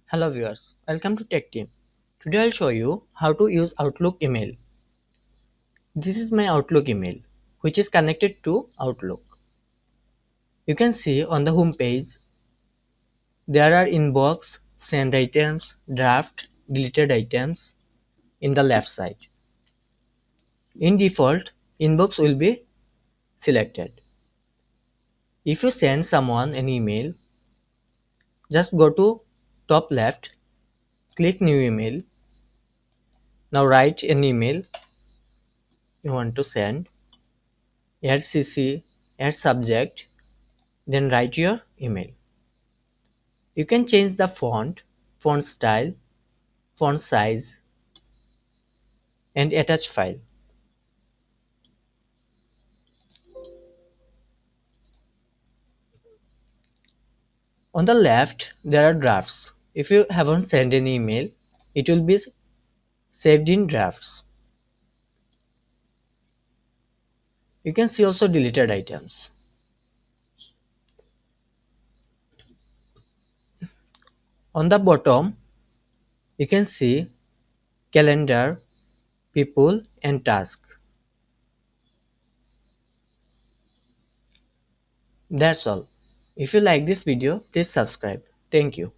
Hello viewers, welcome to Tech Team. Today I'll show you how to use Outlook email. This is my Outlook email, which is connected to Outlook. You can see on the home page there are inbox, sent items, draft, deleted items in the left side. In default, inbox will be selected. If you send someone an email, just go to top left, click new email. Now write an email you want to send, add CC, add subject, then write your email. You can change the font style, font size, and attach file. On the left, there are drafts. If you haven't sent an email, it will be saved in drafts. You can see also deleted items. On the bottom, you can see calendar, people, and task. That's all. If you like this video, please subscribe. Thank you.